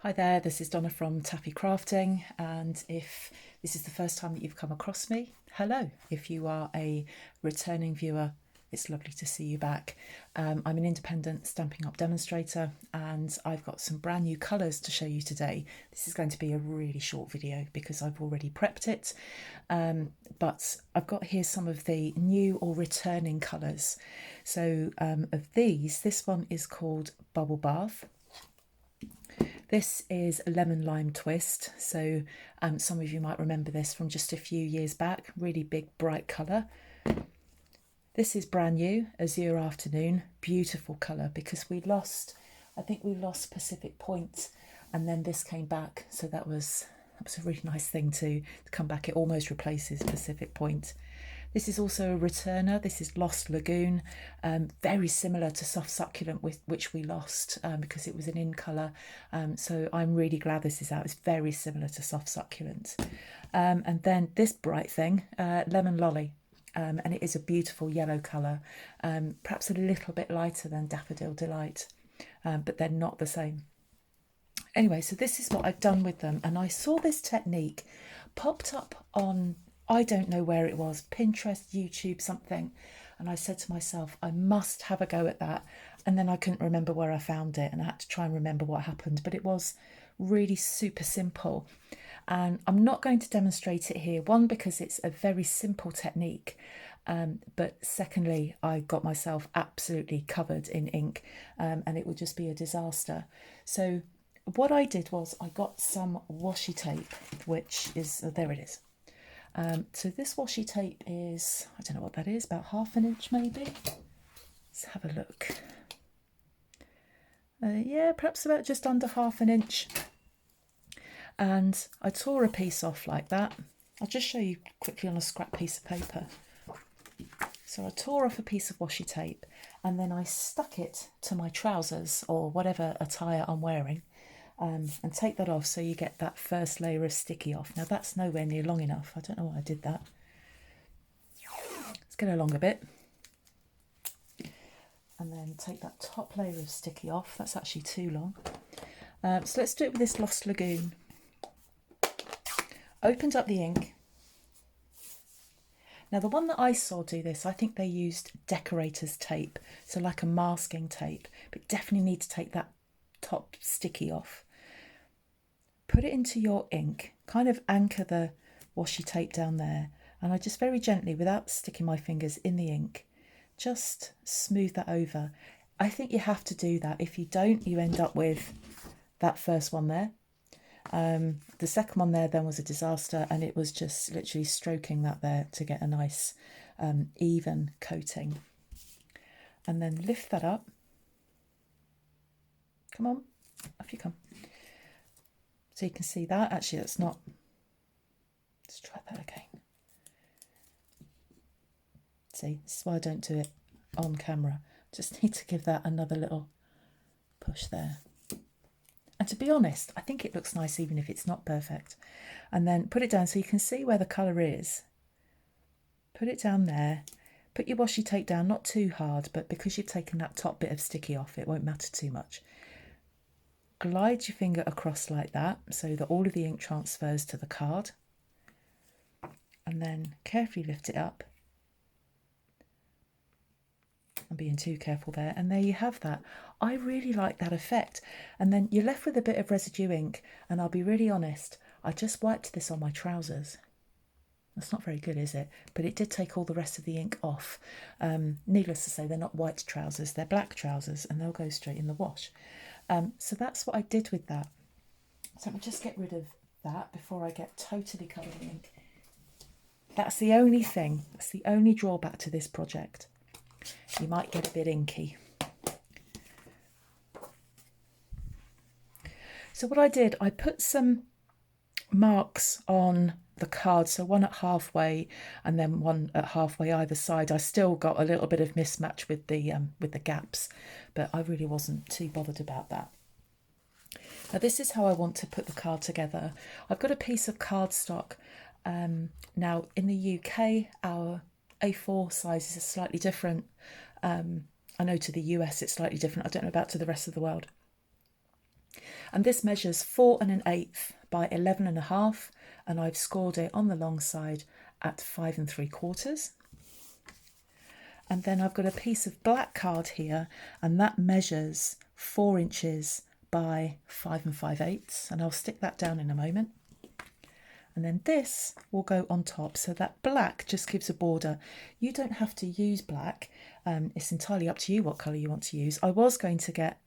Hi there, this is Donna from Taffy Crafting, and if this is the first time that you've come across me, hello. If you are a returning viewer, it's lovely to see you back. I'm an independent Stampin' Up demonstrator, and I've got some brand new colours to show you today. This is going to be a really short video because I've already prepped it, but I've got here some of the new or returning colours. So of these, this one is called Bubble Bath. This is Lemon Lime Twist, so some of you might remember this from just a few years back, really big bright colour. This is brand new, Azure Afternoon, beautiful colour because I think we lost Pacific Point and then this came back, so that was a really nice thing to come back. It almost replaces Pacific Point. This is also a returner. This is Lost Lagoon, very similar to Soft Succulent, which we lost because it was an in colour. So I'm really glad this is out. It's very similar to Soft Succulent. And then this bright thing, Lemon Lolly, and it is a beautiful yellow colour, perhaps a little bit lighter than Daffodil Delight, but they're not the same. Anyway, so this is what I've done with them, and I saw this technique popped up on, I don't know where it was, Pinterest, YouTube, something. And I said to myself, I must have a go at that. And then I couldn't remember where I found it and I had to try and remember what happened. But it was really super simple. And I'm not going to demonstrate it here. One, because it's a very simple technique. But secondly, I got myself absolutely covered in ink and it would just be a disaster. So what I did was I got some washi tape, which is, there it is. So this washi tape is, I don't know what that is, about 1/2 inch maybe. Let's have a look. Yeah, perhaps about just under 1/2 inch. And I tore a piece off like that. I'll just show you quickly on a scrap piece of paper. So I tore off a piece of washi tape and then I stuck it to my trousers or whatever attire I'm wearing. And take that off so you get that first layer of sticky off. Now that's nowhere near long enough. I don't know why I did that. Let's get a longer bit. And then take that top layer of sticky off. That's actually too long. So let's do it with this Lost Lagoon. Opened up the ink. Now the one that I saw do this, I think they used decorator's tape. So like a masking tape. But definitely need to take that top sticky off. Put it into your ink, kind of anchor the washi tape down there, and I just very gently, without sticking my fingers in the ink, just smooth that over. I think you have to do that. If you don't, you end up with that first one there. The second one there then was a disaster, and it was just literally stroking that there to get a nice even coating. And then lift that up. Come on, off you come. So you can see that. Actually, that's not. Let's try that again. See, this is why I don't do it on camera. Just need to give that another little push there. And to be honest, I think it looks nice even if it's not perfect. And then put it down so you can see where the colour is. Put it down there. Put your washi tape down, not too hard, but because you've taken that top bit of sticky off, it won't matter too much. Glide your finger across like that so that all of the ink transfers to the card. And then carefully lift it up. I'm being too careful there. And there you have that. I really like that effect. And then you're left with a bit of residue ink. And I'll be really honest, I just wiped this on my trousers. That's not very good, is it? But it did take all the rest of the ink off. Needless to say, they're not white trousers, they're black trousers, and they'll go straight in the wash. So that's what I did with that. So let me just get rid of that before I get totally covered in ink. That's the only thing, that's the only drawback to this project. You might get a bit inky. So what I did, I put some marks on the card, so one at halfway and then one at halfway either side. I still got a little bit of mismatch with the gaps, but I really wasn't too bothered about that. Now this is how I want to put the card together. I've got a piece of cardstock. Now in the UK our A4 sizes are slightly different. I know to the US it's slightly different. I don't know about to the rest of the world. And this measures 4 1/8 by 11.5, and I've scored it on the long side at 5 3/4. And then I've got a piece of black card here, and that measures 4 inches by 5 5/8, and I'll stick that down in a moment. And then this will go on top, so that black just gives a border. You don't have to use black, it's entirely up to you what colour you want to use. I was going to get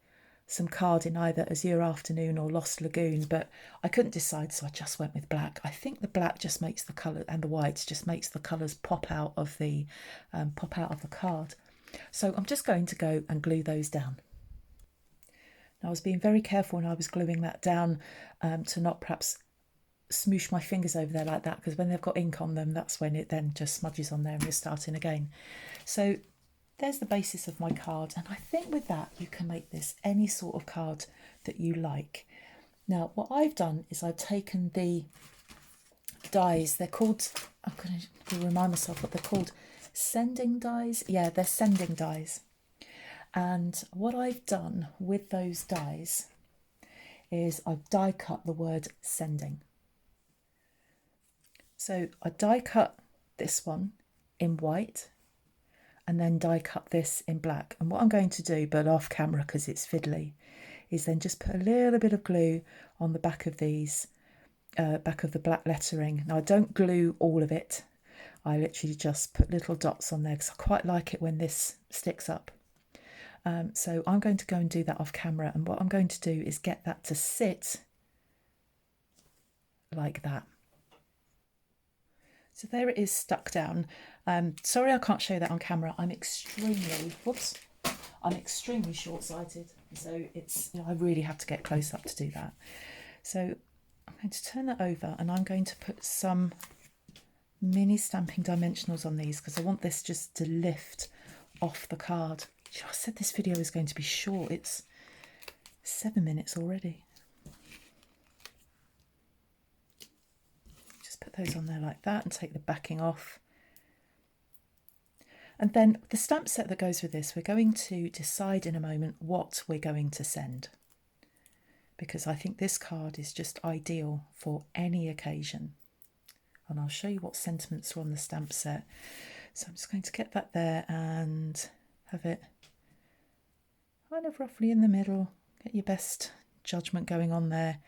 some card in either Azure Afternoon or Lost Lagoon, but I couldn't decide, so I just went with black. I think the black just makes the colour, and the whites just makes the colours pop out of the card. So I'm just going to go and glue those down. Now I was being very careful when I was gluing that down to not perhaps smoosh my fingers over there like that, because when they've got ink on them, that's when it then just smudges on there and you're starting again. So there's the basis of my card, and I think with that you can make this any sort of card that you like. Now what I've done is I've taken the dies, they're called, I'm going to remind myself what they're called, sending dies. Yeah, they're sending dies. And what I've done with those dies is I've die cut the word sending. So I die cut this one in white and then die cut this in black. And what I'm going to do, but off camera because it's fiddly, is then just put a little bit of glue on the back of these, back of the black lettering. Now I don't glue all of it. I literally just put little dots on there because I quite like it when this sticks up. So I'm going to go and do that off camera, and what I'm going to do is get that to sit like that. So there it is stuck down. Sorry I can't show that on camera. I'm extremely short-sighted, so it's, you know, I really have to get close up to do that. So I'm going to turn that over, and I'm going to put some mini stamping dimensionals on these because I want this just to lift off the card. I said this video is going to be short. It's 7 minutes already. Just put those on there like that and take the backing off. And then the stamp set that goes with this, we're going to decide in a moment what we're going to send, because I think this card is just ideal for any occasion. And I'll show you what sentiments are on the stamp set. So I'm just going to get that there and have it kind of roughly in the middle. Get your best judgment going on there.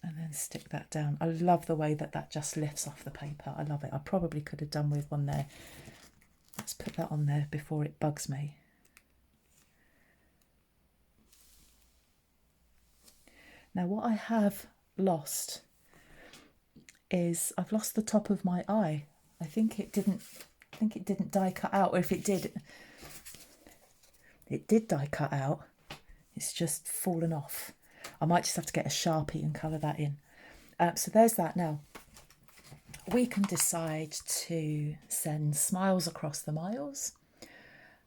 And then stick that down. I love the way that that just lifts off the paper. I love it. I probably could have done with one there. Let's put that on there before it bugs me. Now what I have lost is I've lost the top of my eye. I think it didn't die cut out, or if it did die cut out. It's just fallen off. I might just have to get a Sharpie and colour that in. So there's that. Now we can decide to send smiles across the miles.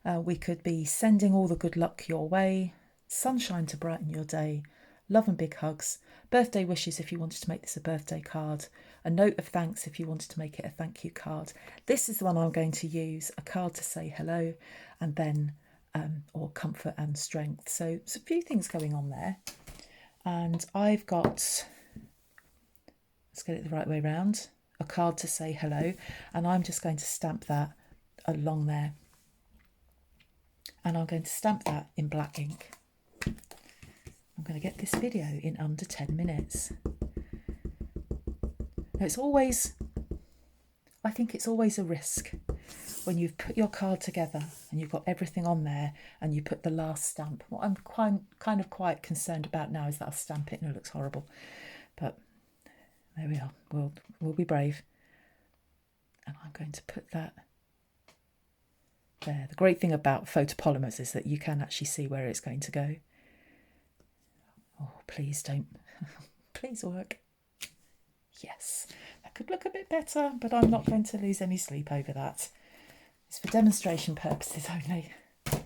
We could be sending all the good luck your way, sunshine to brighten your day, love and big hugs, birthday wishes if you wanted to make this a birthday card, a note of thanks if you wanted to make it a thank you card. This is the one I'm going to use, a card to say hello, and then or comfort and strength. So there's a few things going on there. And I've got, let's get it the right way round, a card to say hello, and I'm just going to stamp that along there. And I'm going to stamp that in black ink. I'm going to get this video in under 10 minutes. Now I think it's always a risk when you've put your card together and you've got everything on there and you put the last stamp. What I'm kind of quite concerned about now is that I'll stamp it and it looks horrible. But there we are. We'll be brave. And I'm going to put that there. The great thing about photopolymers is that you can actually see where it's going to go. Oh, please don't. Please work. Yes, that could look a bit better, but I'm not going to lose any sleep over that. It's for demonstration purposes only. So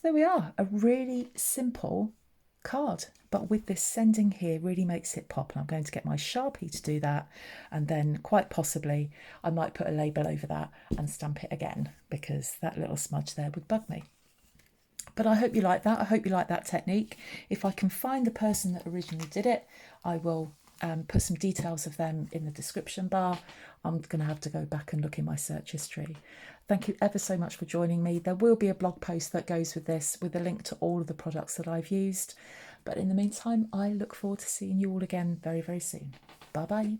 there we are, a really simple card, but with this sending here really makes it pop. And I'm going to get my Sharpie to do that, and then quite possibly I might put a label over that and stamp it again, because that little smudge there would bug me. But I hope you like that. I hope you like that technique. If I can find the person that originally did it, I will put some details of them in the description bar. I'm going to have to go back and look in my search history. Thank you ever so much for joining me. There will be a blog post that goes with this with a link to all of the products that I've used. But in the meantime, I look forward to seeing you all again very, very soon. Bye bye.